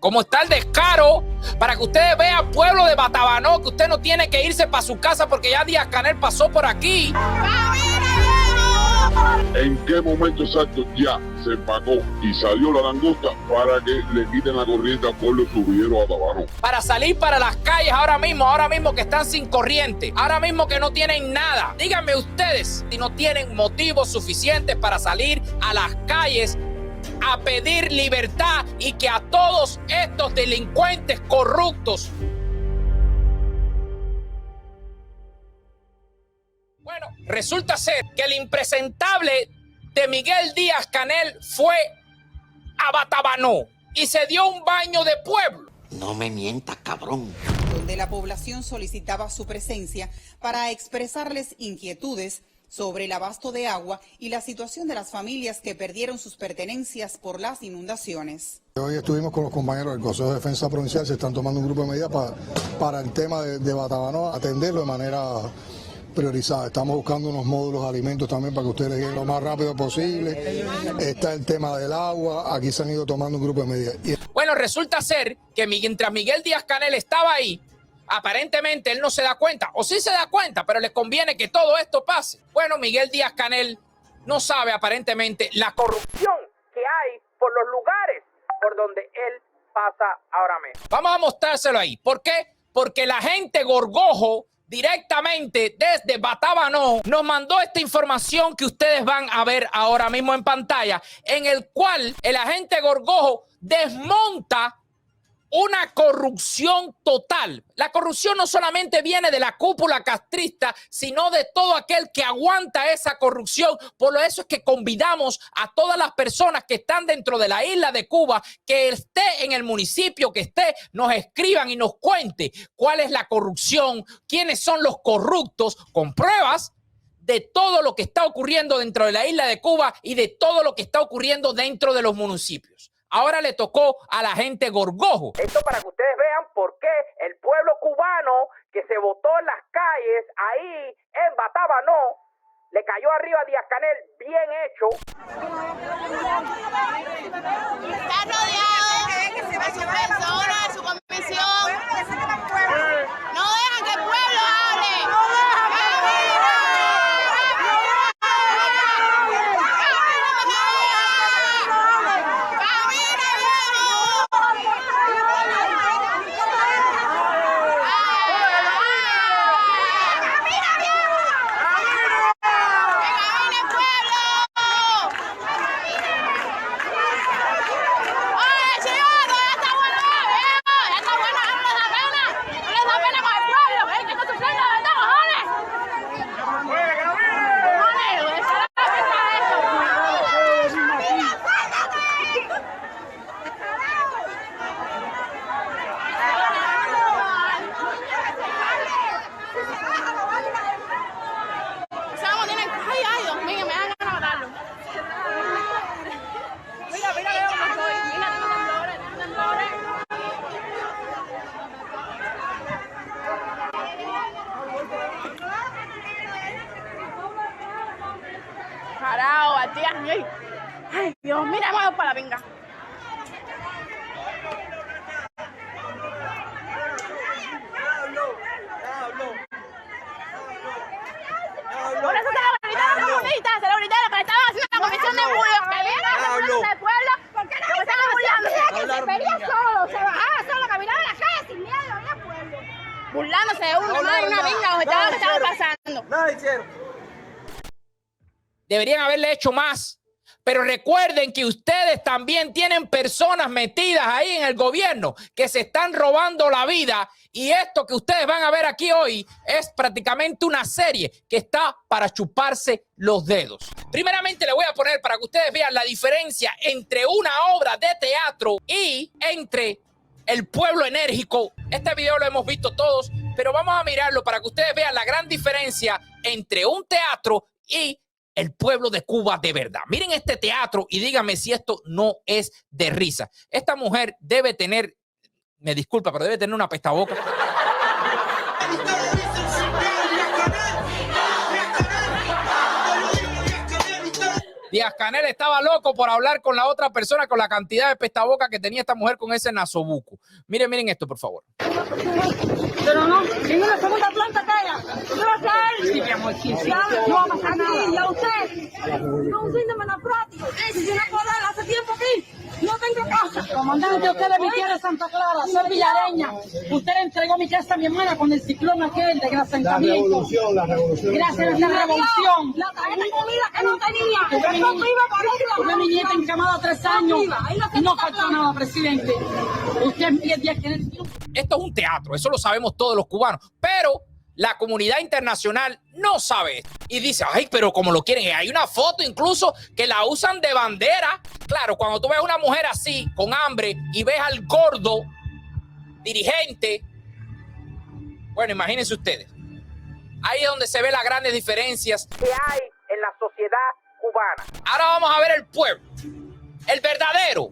como está el descaro, para que ustedes vean, pueblo de Batabanó, que usted no tiene que irse para su casa porque ya Díaz-Canel pasó por aquí. ¿En qué momento exacto ya se empacó y salió la langosta para que le quiten la corriente al pueblo subidero a Batabanó? Para salir para las calles ahora mismo que están sin corriente, ahora mismo que no tienen nada. Díganme ustedes si no tienen motivos suficientes para salir a las calles a pedir libertad y que a todos estos delincuentes corruptos. Bueno, resulta ser que el impresentable de Miguel Díaz-Canel fue a Batabanó y se dio un baño de pueblo. No me mientas, cabrón. Donde la población solicitaba su presencia para expresarles inquietudes sobre el abasto de agua y la situación de las familias que perdieron sus pertenencias por las inundaciones. Hoy estuvimos con los compañeros del Consejo de Defensa Provincial, se están tomando un grupo de medidas para el tema de Batabanó, atenderlo de manera priorizada. Estamos buscando unos módulos de alimentos también para que ustedes lleguen lo más rápido posible. Está el tema del agua, aquí se han ido tomando un grupo de medidas. Bueno, resulta ser que mientras Miguel Díaz-Canel estaba ahí, aparentemente él no se da cuenta, o sí se da cuenta, pero le conviene que todo esto pase. Bueno, Miguel Díaz-Canel no sabe aparentemente la corrupción que hay por los lugares por donde él pasa ahora mismo. Vamos a mostrárselo ahí. ¿Por qué? Porque la gente Gorgojo directamente desde Batabanó nos mandó esta información que ustedes van a ver ahora mismo en pantalla, en el cual el agente Gorgojo desmonta una corrupción total. La corrupción no solamente viene de la cúpula castrista, sino de todo aquel que aguanta esa corrupción. Por eso es que convidamos a todas las personas que están dentro de la isla de Cuba, que esté en el municipio, que esté, nos escriban y nos cuente cuál es la corrupción, quiénes son los corruptos, con pruebas de todo lo que está ocurriendo dentro de la isla de Cuba y de todo lo que está ocurriendo dentro de los municipios. Ahora le tocó a la gente Gorgojo. Esto para que ustedes vean por qué el pueblo cubano que se votó en las calles ahí en Batabanó le cayó arriba a Díaz-Canel bien hecho. Está rodeado de su persona, de su comisión. No dejan que el pueblo hable. Ay, Dios, mira, vamos para la pinga. Por eso se lo grité a la que estaba haciendo la comisión de bullo. Que viene del pueblo, ¿por qué no estaban burlándose? Se veía solo, se bajaba solo, caminaba en la calle sin miedo, había pueblo. Burlándose de uno, no hay una pinga, los estados que estaban pasando. Nada hicieron. Deberían haberle hecho más. Pero recuerden que ustedes también tienen personas metidas ahí en el gobierno que se están robando la vida, y esto que ustedes van a ver aquí hoy es prácticamente una serie que está para chuparse los dedos. Primeramente le voy a poner para que ustedes vean la diferencia entre una obra de teatro y entre el pueblo enérgico. Este video lo hemos visto todos, pero vamos a mirarlo para que ustedes vean la gran diferencia entre un teatro y el pueblo de Cuba de verdad. Miren este teatro y díganme si esto no es de risa. Esta mujer debe tener, me disculpa, pero debe tener una pestaboca. Díaz-Canel estaba loco por hablar con la otra persona con la cantidad de pestaboca que tenía esta mujer con ese nasobuco. Miren esto, por favor. Pero no, en una segunda planta caiga. ¿Qué va a caer? Sí, mi amor, sí. No va a pasar nada. ¿Y a usted? No, un fin de semana práctico. Si yo no puedo dar hace tiempo aquí, no tengo casa. Comandante, usted de mi tierra de Santa Clara, soy villareña. Usted le entregó mi casa a mi hermana con el ciclón aquel de asentamiento. La revolución. Gracias a la revolución. La tarjeta de comida que no tenía. Tuve mi nieta encamada 3 años y no faltó nada, presidente. Usted envía 10 que... Esto es un teatro, eso lo sabemos todos los cubanos, pero la comunidad internacional no sabe esto. Y dice, ay, pero como lo quieren, hay una foto incluso que la usan de bandera. Claro, cuando tú ves a una mujer así, con hambre, y ves al gordo dirigente, bueno, imagínense ustedes. Ahí es donde se ven las grandes diferencias que hay en la sociedad cubana. Ahora vamos a ver el pueblo, el verdadero,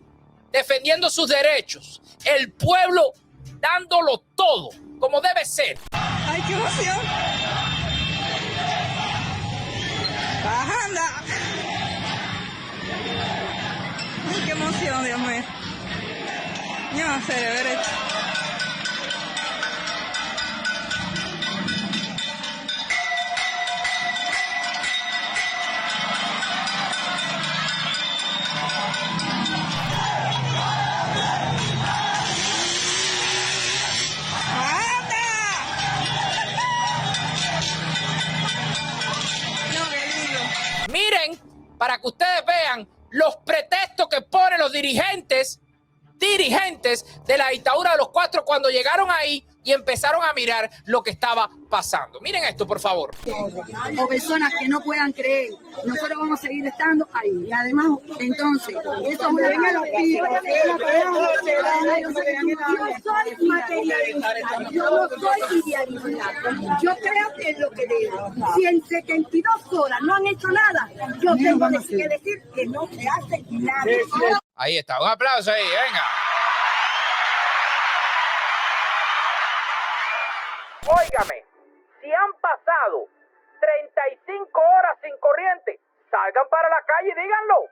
defendiendo sus derechos, el pueblo dándolo todo, como debe ser. ¡Ay, qué emoción! ¡Bajando! ¡Ay, qué emoción, Dios mío! Yo no sé, de derecho. Miren, para que ustedes vean los pretextos que ponen los dirigentes de la dictadura de los cuatro cuando llegaron ahí y empezaron a mirar lo que estaba pasando. Miren esto, por favor. O personas que no puedan creer, nosotros vamos a seguir estando ahí. Y además, entonces, eso es una yo soy materialista, yo no soy idealista. Yo creo que es lo que digo. Si en 72 horas no han hecho nada, yo tengo que decir que no se hace nada. Ahí está, un aplauso ahí, venga. Óigame, si han pasado 35 horas sin corriente, salgan para la calle y díganlo.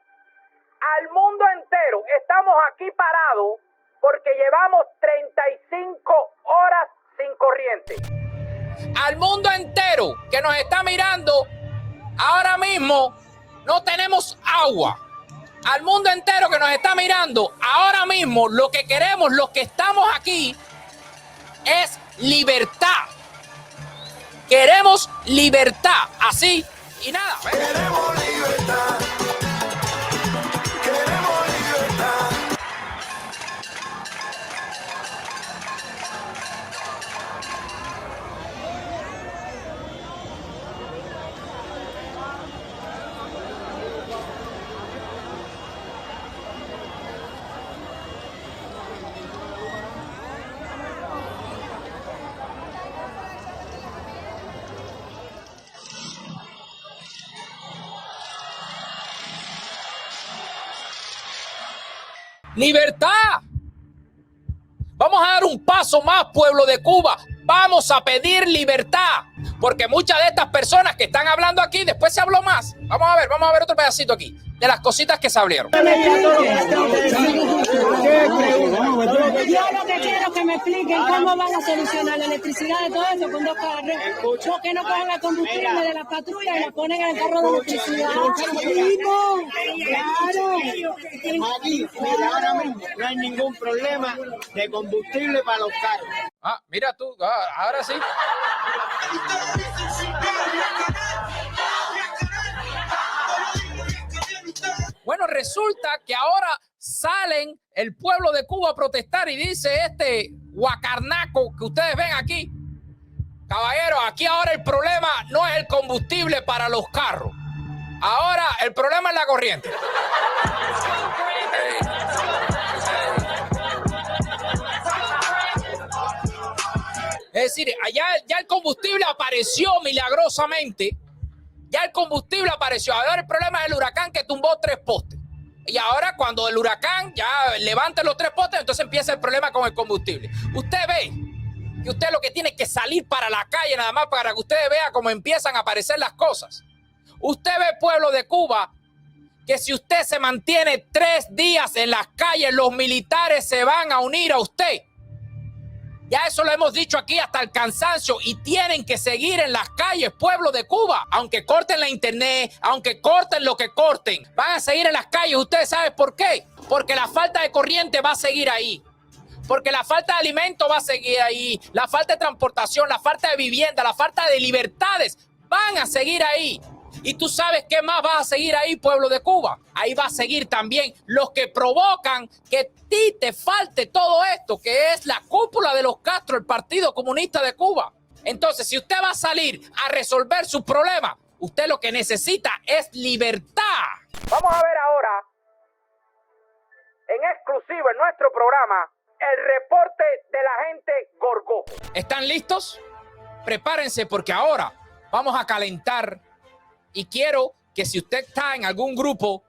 Al mundo entero estamos aquí parados porque llevamos 35 horas sin corriente. Al mundo entero que nos está mirando, ahora mismo no tenemos agua. Al mundo entero que nos está mirando, ahora mismo lo que queremos, los que estamos aquí, es libertad. Queremos libertad. Así y nada. Queremos libertad. Queremos libertad. ¡Libertad! Vamos a dar un paso más, pueblo de Cuba. Vamos a pedir libertad. Porque muchas de estas personas que están hablando aquí, después se habló más. Vamos a ver otro pedacito aquí. De las cositas que se abrieron. Yo lo que quiero que me expliquen cómo van a solucionar la electricidad de todo eso con 2 carros. ¿Por qué no cogen la combustible de la patrulla y la ponen en el carro de electricidad? Claro. Aquí, ahora mismo, no hay ningún problema de combustible para los carros. Ah, mira tú, ahora sí. Bueno, resulta que ahora salen el pueblo de Cuba a protestar y dice este guacarnaco que ustedes ven aquí. Caballeros, aquí ahora el problema no es el combustible para los carros. Ahora el problema es la corriente. Es decir, allá ya el combustible apareció milagrosamente. Ya el combustible apareció. Ahora el problema es el huracán que tumbó 3 postes. Y ahora cuando el huracán ya levante los 3 postes, entonces empieza el problema con el combustible. Usted ve que usted lo que tiene es que salir para la calle nada más para que usted vea cómo empiezan a aparecer las cosas. Usted ve, pueblo de Cuba, que si usted se mantiene 3 días en las calles, los militares se van a unir a usted. Ya eso lo hemos dicho aquí hasta el cansancio y tienen que seguir en las calles, pueblo de Cuba. Aunque corten la internet, aunque corten lo que corten, van a seguir en las calles. ¿Ustedes saben por qué? Porque la falta de corriente va a seguir ahí. Porque la falta de alimento va a seguir ahí. La falta de transportación, la falta de vivienda, la falta de libertades van a seguir ahí. Y tú sabes qué más va a seguir ahí, pueblo de Cuba. Ahí va a seguir también los que provocan que a ti te falte todo esto, que es la cúpula de los Castro, el Partido Comunista de Cuba. Entonces, si usted va a salir a resolver sus problemas, usted lo que necesita es libertad. Vamos a ver ahora, en exclusivo en nuestro programa, el reporte de la gente Gorgojo. ¿Están listos? Prepárense porque ahora vamos a calentar. Y quiero que si usted está en algún grupo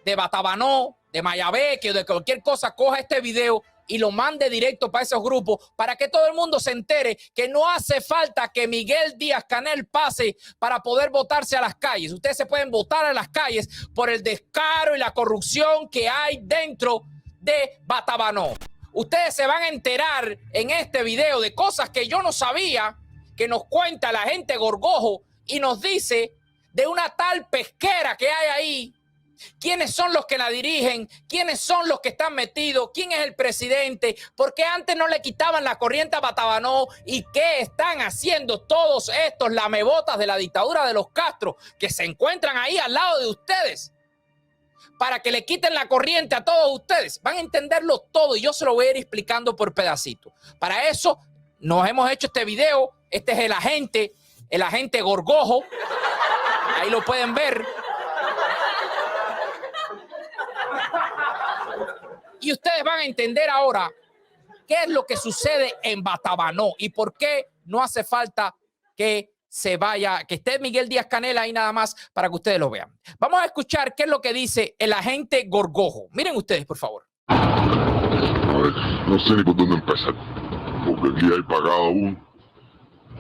de Batabanó, de Mayabeque o de cualquier cosa, coja este video y lo mande directo para esos grupos para que todo el mundo se entere que no hace falta que Miguel Díaz-Canel pase para poder votarse a las calles. Ustedes se pueden votar a las calles por el descaro y la corrupción que hay dentro de Batabanó. Ustedes se van a enterar en este video de cosas que yo no sabía, que nos cuenta la gente Gorgojo y nos dice de una tal pesquera que hay ahí, quiénes son los que la dirigen, quiénes son los que están metidos, quién es el presidente, por qué antes no le quitaban la corriente a Batabanó y qué están haciendo todos estos lamebotas de la dictadura de los Castro que se encuentran ahí al lado de ustedes para que le quiten la corriente a todos ustedes. Van a entenderlo todo y yo se lo voy a ir explicando por pedacitos. Para eso nos hemos hecho este video. Este es el agente Gorgojo. Ahí lo pueden ver. Y ustedes van a entender ahora qué es lo que sucede en Batabanó y por qué no hace falta que se vaya, que esté Miguel Díaz-Canel ahí nada más para que ustedes lo vean. Vamos a escuchar qué es lo que dice el agente Gorgojo. Miren ustedes, por favor. A ver, no sé ni por dónde empezar, porque aquí hay pagado aún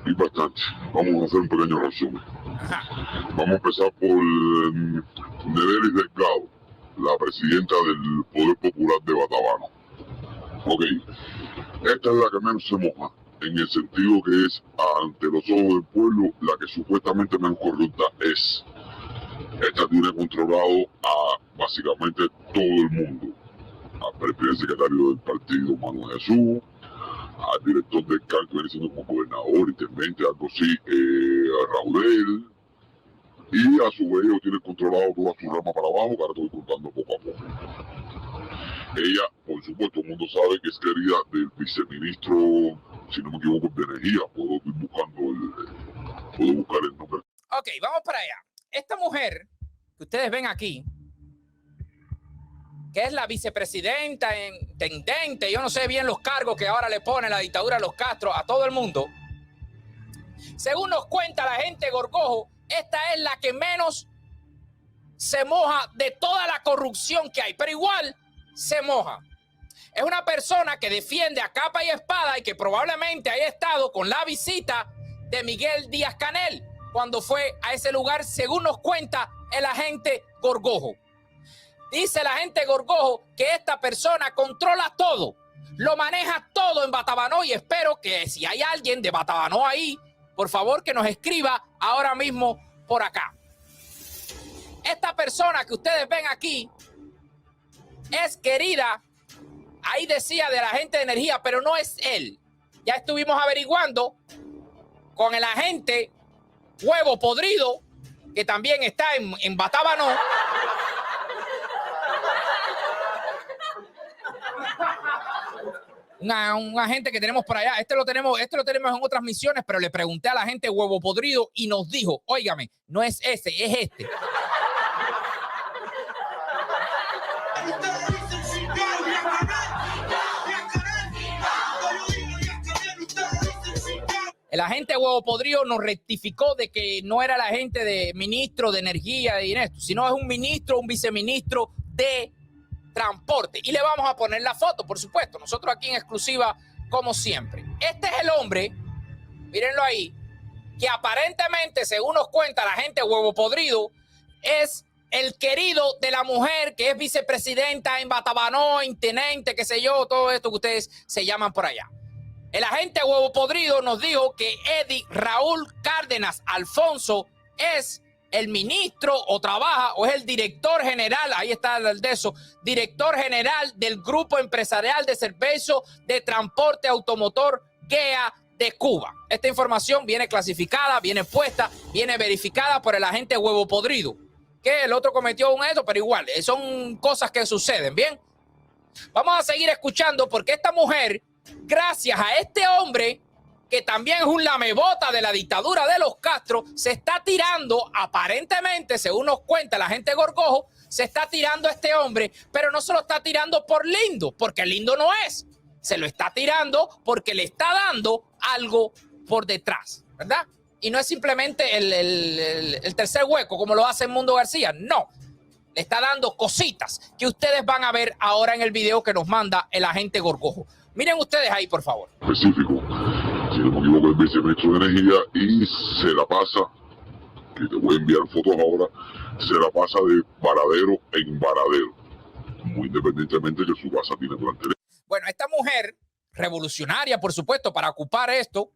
y bastante. Vamos a hacer un pequeño resumen. Vamos a empezar por Nerelis Delgado, la presidenta del Poder Popular de Batabanó. Ok, esta es la que menos se moja, en el sentido que es, ante los ojos del pueblo, la que supuestamente menos corrupta es. Esta tiene controlado a básicamente todo el mundo. Al primer secretario del partido, Manuel Jesús, al director del CAR, que viene siendo como gobernador, intendente, algo así, Raúl, y a su vez tiene controlado toda su rama para abajo, que ahora estoy contando poco a poco. Ella, por supuesto, todo el mundo sabe que es querida del viceministro, si no me equivoco, de Energía. Puedo buscar el nombre. Ok, vamos para allá. Esta mujer que ustedes ven aquí, que es la vicepresidenta, intendente, yo no sé bien los cargos que ahora le pone la dictadura de los Castro a todo el mundo. Según nos cuenta la gente Gorgojo, esta es la que menos se moja de toda la corrupción que hay, pero igual se moja. Es una persona que defiende a capa y espada y que probablemente haya estado con la visita de Miguel Díaz-Canel cuando fue a ese lugar, según nos cuenta el agente Gorgojo. Dice la gente Gorgojo que esta persona controla todo, lo maneja todo en Batabanó y espero que si hay alguien de Batabanó ahí, por favor que nos escriba ahora mismo por acá. Esta persona que ustedes ven aquí es querida, ahí decía de la gente de Energía, pero no es él. Ya estuvimos averiguando con el agente Huevo Podrido, que también está en Batabanó. Un agente que tenemos por allá. Este lo tenemos en otras misiones, pero le pregunté a la gente Huevo Podrido y nos dijo, óigame, no es ese, es este. El agente Huevo Podrido nos rectificó de que no era el agente de ministro de Energía y esto, sino es un ministro, un viceministro de Transporte. Y le vamos a poner la foto, por supuesto. Nosotros aquí en exclusiva, como siempre. Este es el hombre, mírenlo ahí, que aparentemente, según nos cuenta la gente Huevo Podrido, es el querido de la mujer que es vicepresidenta en Batabanó, intendente, qué sé yo, todo esto que ustedes se llaman por allá. El agente Huevo Podrido nos dijo que Eddie Raúl Cárdenas Alfonso es el ministro o trabaja o es el director general, ahí está el de eso, director general del Grupo Empresarial de Servicio de Transporte Automotor GEA de Cuba. Esta información viene clasificada, viene puesta, viene verificada por el agente Huevo Podrido. Que el otro cometió un hecho, pero igual, son cosas que suceden, ¿bien? Vamos a seguir escuchando porque esta mujer, gracias a este hombre, que también es un lamebota de la dictadura de los Castro, se está tirando, aparentemente, según nos cuenta la gente Gorgojo, se está tirando a este hombre, pero no se lo está tirando por lindo, porque lindo no es. Se lo está tirando porque le está dando algo por detrás, ¿verdad? Y no es simplemente el tercer hueco, como lo hace Mundo García, no. Le está dando cositas que ustedes van a ver ahora en el video que nos manda el agente Gorgojo. Miren ustedes ahí, por favor. Específico. Si no me equivoco, el viceministro de Energía y se la pasa, que te voy a enviar fotos ahora, se la pasa de varadero en varadero, muy independientemente que su casa tiene plantel. Bueno, esta mujer, revolucionaria, por supuesto, para ocupar esto,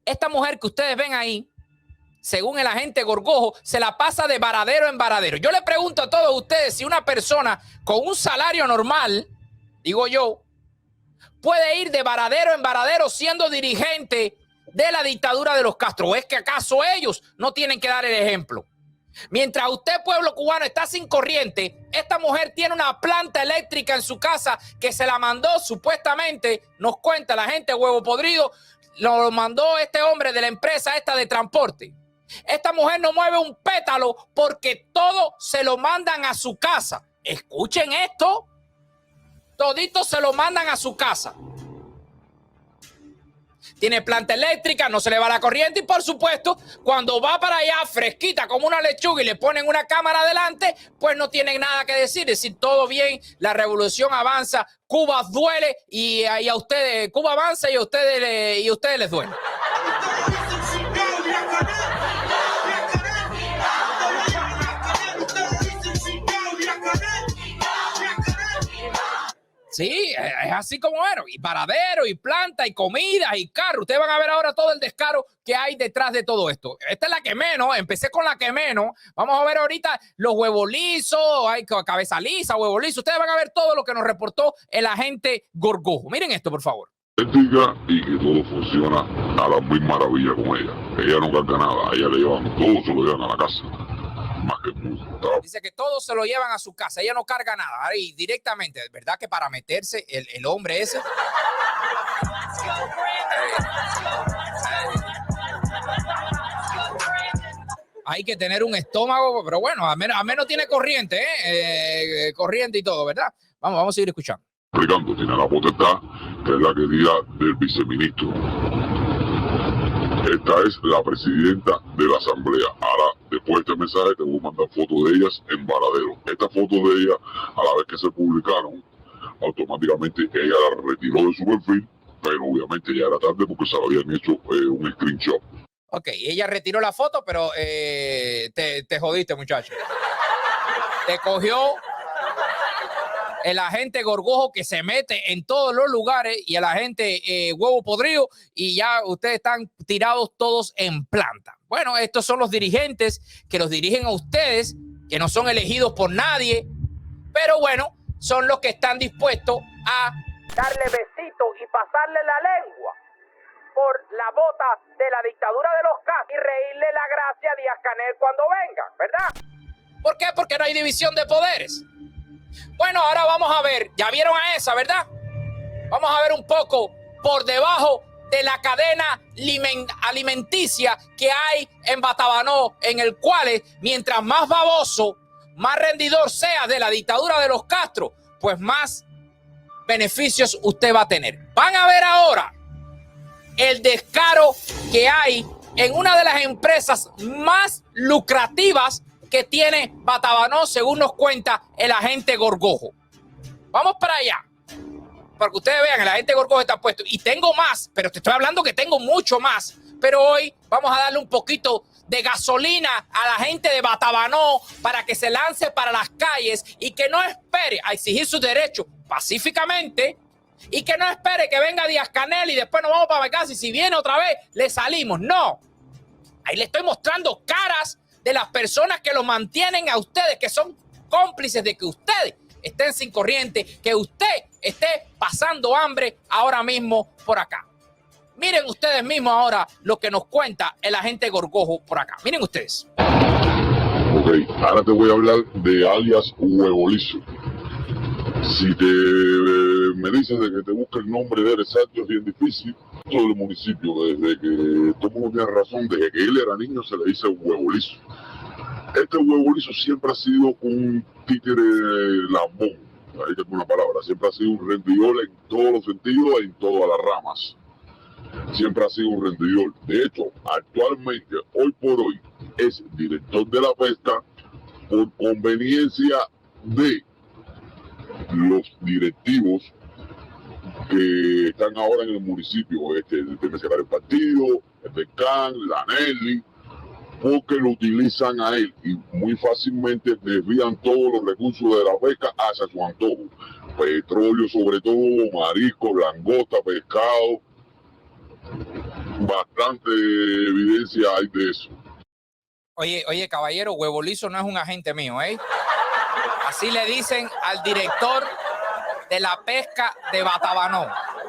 esta mujer que ustedes ven ahí, según el agente Gorgojo, se la pasa de varadero en varadero. Yo le pregunto a todos ustedes si una persona con un salario normal, digo yo, puede ir de varadero en varadero siendo dirigente de la dictadura de los Castro. ¿O es que acaso ellos no tienen que dar el ejemplo? Mientras usted, pueblo cubano, está sin corriente, esta mujer tiene una planta eléctrica en su casa que se la mandó supuestamente, nos cuenta la gente Huevo Podrido, lo mandó este hombre de la empresa esta de transporte. Esta mujer no mueve un pétalo porque todo se lo mandan a su casa. Escuchen esto. Toditos se lo mandan a su casa. Tiene planta eléctrica, no se le va la corriente y por supuesto, cuando va para allá fresquita como una lechuga y le ponen una cámara adelante, pues no tienen nada que decir. Es decir, todo bien, la revolución avanza, Cuba duele y a ustedes, Cuba avanza y a ustedes les duele. Sí, es así como era. Y paradero, y planta, y comida, y carro. Ustedes van a ver ahora todo el descaro que hay detrás de todo esto. Esta es la que menos. Empecé con la que menos. Vamos a ver ahorita los huevos lisos, hay cabeza lisa, huevo liso. Ustedes van a ver todo lo que nos reportó el agente Gorgojo. Miren esto, por favor. Y que todo funciona a la muy maravilla con ella. Ella no carga nada. A ella le llevan todo, se lo llevan a la casa. Más que dice que todos se lo llevan a su casa, ella no carga nada. Ahí directamente, ¿verdad? Que para meterse el hombre ese. Hay que tener un estómago, pero bueno, al menos tiene corriente, corriente y todo, ¿verdad? Vamos a seguir escuchando. Explicando, tiene la potestad, que es la querida del viceministro. Esta es la presidenta de la asamblea. Ahora, después de este mensaje, te voy a mandar fotos de ellas en varadero. Estas fotos de ellas, a la vez que se publicaron, automáticamente ella la retiró de su perfil, pero obviamente ya era tarde porque se lo habían hecho un screenshot. Ok, ella retiró la foto, pero te jodiste, muchacho. Te cogió el agente Gorgojo que se mete en todos los lugares y el agente Huevo Podrido y ya ustedes están tirados todos en planta. Bueno, estos son los dirigentes que los dirigen a ustedes, que no son elegidos por nadie, pero bueno, son los que están dispuestos a darle besitos y pasarle la lengua por la bota de la dictadura de los Castro y reírle la gracia a Díaz-Canel cuando venga, ¿verdad? ¿Por qué? Porque no hay división de poderes. Bueno, ahora vamos a ver, ya vieron a esa, ¿verdad? Vamos a ver un poco por debajo de la cadena alimenticia que hay en Batabanó, en el cual mientras más baboso, más rendidor sea de la dictadura de los Castro, pues más beneficios usted va a tener. Van a ver ahora el descaro que hay en una de las empresas más lucrativas que tiene Batabanó, según nos cuenta el agente Gorgojo. Vamos para allá, para que ustedes vean, el agente Gorgojo está puesto. Y tengo más, pero te estoy hablando que tengo mucho más. Pero hoy vamos a darle un poquito de gasolina a la gente de Batabanó para que se lance para las calles y que no espere a exigir sus derechos pacíficamente y que no espere que venga Díaz-Canel y después nos vamos para casa y si viene otra vez le salimos. No. Ahí le estoy mostrando caras de las personas que lo mantienen a ustedes, que son cómplices de que ustedes estén sin corriente, que usted esté pasando hambre ahora mismo por acá. Miren ustedes mismos ahora lo que nos cuenta el agente Gorgojo por acá. Miren ustedes. Ok, ahora te voy a hablar de alias Huevolizo. Si me dices de que te busque el nombre de él exacto, es bien difícil. Todo el municipio, desde que todo el mundo tiene razón, desde que él era niño se le dice Huevolizo. Este Huevolizo siempre ha sido un títere lambón, ahí tengo una palabra, siempre ha sido un rendidor en todos los sentidos, en todas las ramas. Siempre ha sido un rendidor. De hecho, actualmente, hoy por hoy, es director de la pesca por conveniencia de los directivos que están ahora en el municipio, el secretario del partido, el decán, la Nelly, porque lo utilizan a él y muy fácilmente desvían todos los recursos de la pesca hacia su antojo. Petróleo sobre todo, marisco, langosta, pescado. Bastante evidencia hay de eso. Oye, caballero, Huevolizo no es un agente mío, ¿eh? Así le dicen al director de la pesca de Batabanó.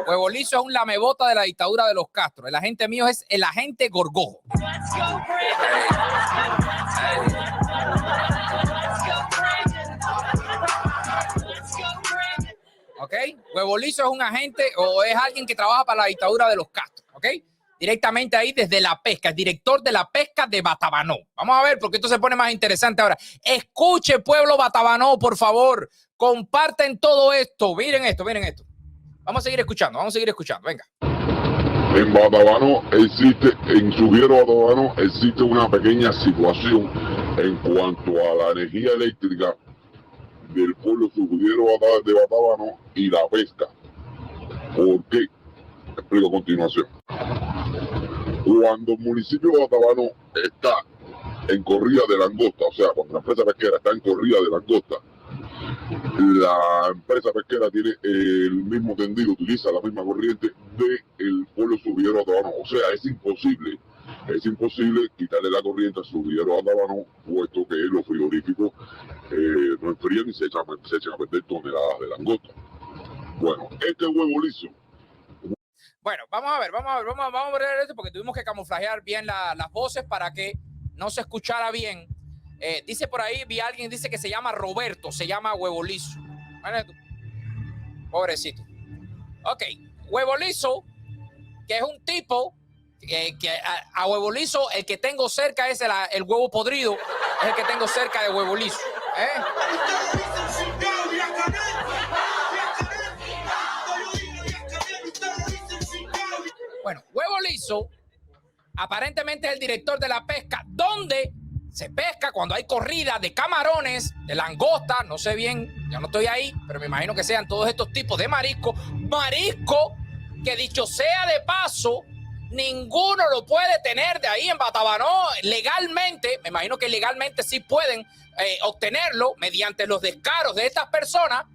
Huevolizo es un lamebota de la dictadura de los Castro. El agente mío es el agente Gorgojo. ¿Ok? Huevolizo es un agente o es alguien que trabaja para la dictadura de los Castro. ¿Ok? Directamente ahí desde la pesca, el director de la pesca de Batabanó. Vamos a ver, porque esto se pone más interesante ahora. Escuche, pueblo Batabanó, por favor. Comparten todo esto. Miren esto, miren esto. Vamos a seguir escuchando, venga. En Batabanó existe, en Subiero Batabanó existe una pequeña situación en cuanto a la energía eléctrica del pueblo Subiero de Batabanó y la pesca. ¿Por qué? Explico a continuación. Cuando el municipio de Batabanó está en corrida de langosta, o sea, cuando la empresa pesquera está en corrida de langosta, la empresa pesquera tiene el mismo tendido, utiliza la misma corriente del pueblo Subiero Batabanó. O sea, es imposible quitarle la corriente a Subiero Batabanó, puesto que los frigoríficos no enfrían y se echan a perder toneladas de langosta. Bueno, este Huevolizo. Bueno, vamos a ver esto porque tuvimos que camuflajear bien las voces para que no se escuchara bien. Dice por ahí, vi a alguien dice que se llama Roberto, se llama Huevolizo. Pobrecito. Ok, Huevolizo, que es un tipo que a Huevolizo el que tengo cerca es el huevo podrido, es el que tengo cerca de Huevolizo. Bueno, Huevolizo aparentemente es el director de la pesca, donde se pesca cuando hay corrida de camarones, de langosta, no sé bien, yo no estoy ahí, pero me imagino que sean todos estos tipos de marisco que dicho sea de paso, ninguno lo puede tener de ahí en Batabanó legalmente. Me imagino que legalmente sí pueden obtenerlo mediante los descaros de estas personas.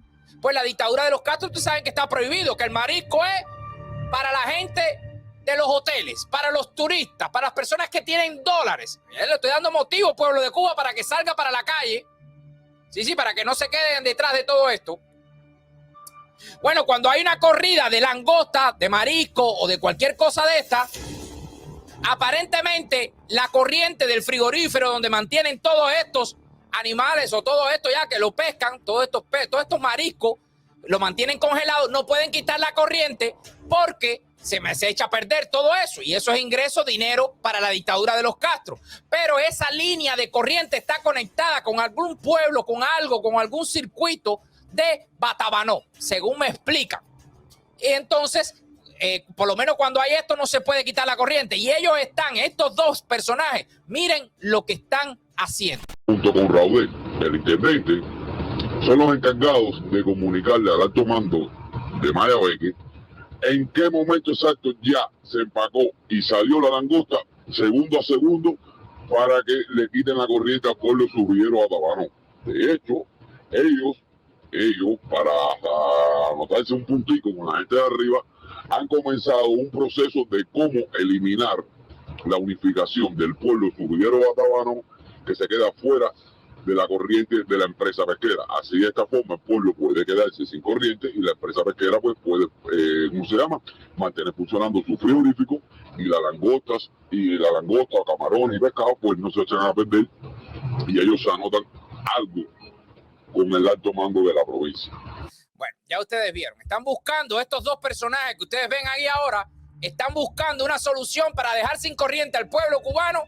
Pues la dictadura de los Castro, ustedes saben que está prohibido, que el marisco es para la gente de los hoteles, para los turistas, para las personas que tienen dólares. Yo le estoy dando motivo, pueblo de Cuba, para que salga para la calle. Sí, para que no se queden detrás de todo esto. Bueno, cuando hay una corrida de langosta, de marisco o de cualquier cosa de esta, aparentemente la corriente del frigorífero donde mantienen todos estos animales o todo esto ya que lo pescan, todos estos mariscos, lo mantienen congelado, no pueden quitar la corriente porque se echa a perder todo eso y eso es ingreso, dinero para la dictadura de los Castro. Pero esa línea de corriente está conectada con algún pueblo, con algo, con algún circuito de Batabanó, según me explican. Y entonces, por lo menos cuando hay esto no se puede quitar la corriente y ellos están, estos dos personajes, miren lo que están haciendo. Junto con Raúl, el intendente, son los encargados de comunicarle al alto mando de Mayabeque en qué momento exacto ya se empacó y salió la langosta segundo a segundo para que le quiten la corriente al pueblo surridero Batabano. De hecho, ellos, para anotarse un puntico con la gente de arriba, han comenzado un proceso de cómo eliminar la unificación del pueblo surridero Batabano que se queda fuera de la corriente de la empresa pesquera. Así de esta forma el pueblo puede quedarse sin corriente y la empresa pesquera pues puede, mantener funcionando su frigorífico y las langostas, camarones y pescado pues no se echan a perder y ellos se anotan algo con el alto mando de la provincia. Bueno, ya ustedes vieron, están buscando estos dos personajes que ustedes ven ahí ahora, están buscando una solución para dejar sin corriente al pueblo cubano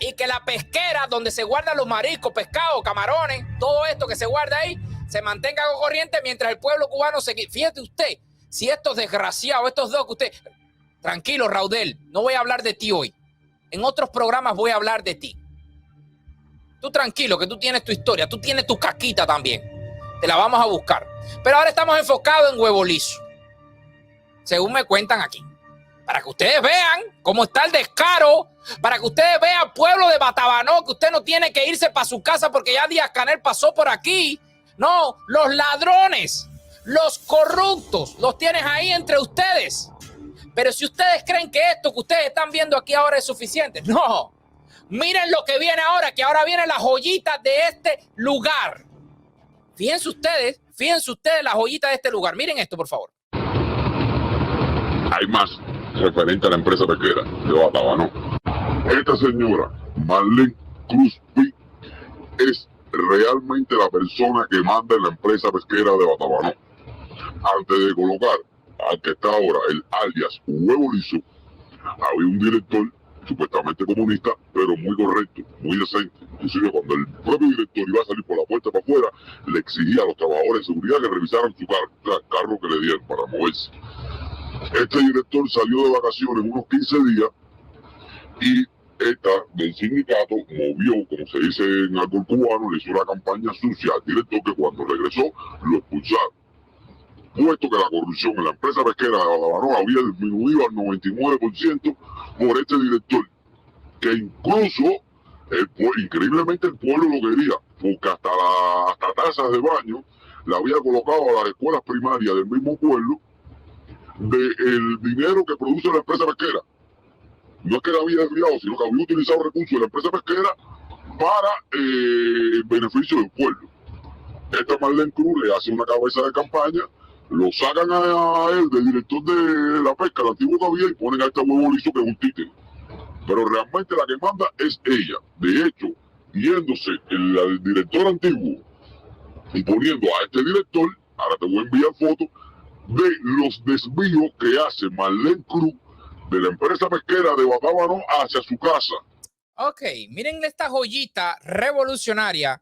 y que la pesquera donde se guardan los mariscos, pescados, camarones, todo esto que se guarda ahí, se mantenga con corriente mientras el pueblo cubano se... Fíjate usted, si estos desgraciados, estos dos que usted... Tranquilo, Raudel, no voy a hablar de ti hoy. En otros programas voy a hablar de ti. Tú tranquilo, que tú tienes tu historia, tú tienes tu caquita también. Te la vamos a buscar. Pero ahora estamos enfocados en Huevo Liso, según me cuentan aquí. Para que ustedes vean cómo está el descaro, para que ustedes vean, pueblo de Batabanó, que usted no tiene que irse para su casa porque ya Díaz-Canel pasó por aquí. No, los ladrones, los corruptos, los tienes ahí entre ustedes. Pero si ustedes creen que esto que ustedes están viendo aquí ahora es suficiente, no. Miren lo que viene ahora, que ahora viene la joyita de este lugar. Fíjense ustedes la joyita de este lugar. Miren esto, por favor. Hay más referente a la empresa pesquera de Batabano. Esta señora, Marlene Cruz Pi, es realmente la persona que manda en la empresa pesquera de Batabano. Antes de colocar al que está ahora el alias Huevo Liso, había un director supuestamente comunista, pero muy correcto, muy decente. Inclusive cuando el propio director iba a salir por la puerta para afuera, le exigía a los trabajadores de seguridad que revisaran su carro que le dieran para moverse. Este director salió de vacaciones unos 15 días y esta del sindicato movió, como se dice en algo cubano, le hizo una campaña sucia al director que cuando regresó lo expulsaron. Puesto que la corrupción en la empresa pesquera de Batabano había disminuido al 99% por este director, que incluso, increíblemente el pueblo lo quería, porque hasta tazas de baño le había colocado a las escuelas primarias del mismo pueblo del dinero que produce la empresa pesquera. No es que la había desviado, sino que había utilizado recursos de la empresa pesquera para el beneficio del pueblo. Esta Marlene Cruz le hace una cabeza de campaña, lo sacan a él del director de la pesca, el antiguo que había, y ponen a este Huevo Liso que es un títere. Pero realmente la que manda es ella. De hecho, yéndose el director antiguo y poniendo a este director, ahora te voy a enviar fotos de los desvíos que hace Marlene Cruz de la empresa pesquera de Batabano hacia su casa. Ok, miren esta joyita revolucionaria,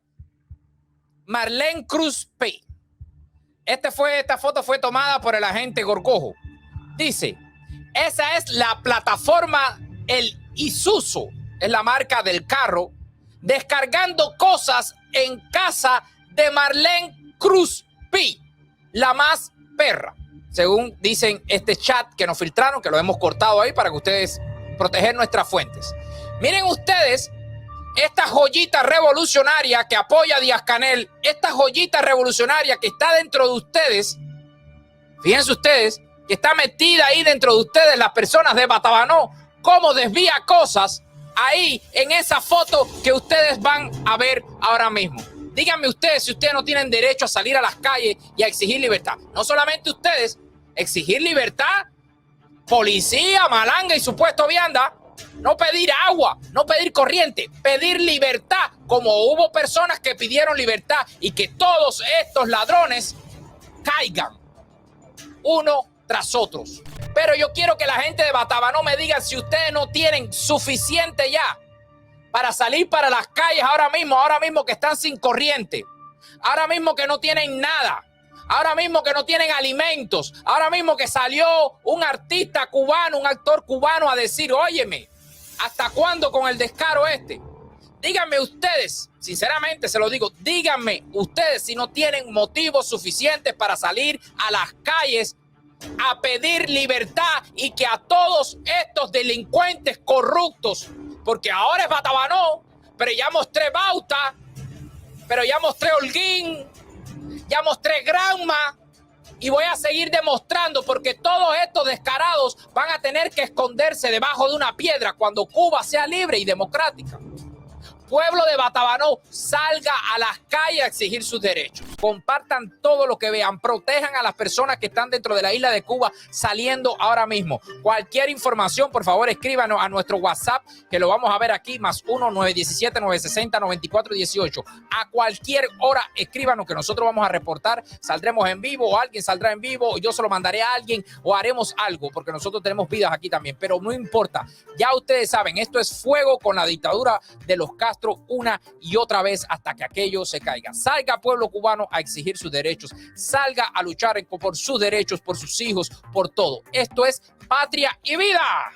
Marlene Cruz P. Esta foto fue tomada por el agente Gorgojo. Dice, esa es la plataforma, el Isuzu, es la marca del carro, descargando cosas en casa de Marlene Cruz P, la más perra. Según dicen este chat que nos filtraron, que lo hemos cortado ahí para que ustedes proteger nuestras fuentes. Miren ustedes esta joyita revolucionaria que apoya a Díaz-Canel, esta joyita revolucionaria que está dentro de ustedes. Fíjense ustedes que está metida ahí dentro de ustedes, las personas de Batabanó, cómo desvía cosas ahí en esa foto que ustedes van a ver ahora mismo. Díganme ustedes si ustedes no tienen derecho a salir a las calles y a exigir libertad. No solamente ustedes, exigir libertad, policía, malanga y supuesto vianda. No pedir agua, no pedir corriente, pedir libertad, como hubo personas que pidieron libertad y que todos estos ladrones caigan uno tras otros. Pero yo quiero que la gente de Batabanó me diga si ustedes no tienen suficiente ya para salir para las calles ahora mismo que están sin corriente, ahora mismo que no tienen nada, ahora mismo que no tienen alimentos, ahora mismo que salió un artista cubano, un actor cubano a decir, óyeme, ¿hasta cuándo con el descaro este? Díganme ustedes, sinceramente se lo digo, díganme ustedes si no tienen motivos suficientes para salir a las calles a pedir libertad y que a todos estos delincuentes corruptos porque ahora es Batabanó, pero ya mostré Bauta, pero ya mostré Holguín, ya mostré Granma, y voy a seguir demostrando, porque todos estos descarados van a tener que esconderse debajo de una piedra cuando Cuba sea libre y democrática. Pueblo de Batabanó, salga a las calles a exigir sus derechos. Compartan todo lo que vean. Protejan a las personas que están dentro de la isla de Cuba saliendo ahora mismo. Cualquier información, por favor, escríbanos a nuestro WhatsApp, que lo vamos a ver aquí, +1 917 960 9418. A cualquier hora, escríbanos, que nosotros vamos a reportar. Saldremos en vivo, o alguien saldrá en vivo, o yo se lo mandaré a alguien, o haremos algo, porque nosotros tenemos vidas aquí también. Pero no importa. Ya ustedes saben, esto es fuego con la dictadura de los Castro una y otra vez hasta que aquello se caiga. Salga, pueblo cubano, a exigir sus derechos. Salga a luchar por sus derechos, por sus hijos, por todo. Esto es Patria y Vida.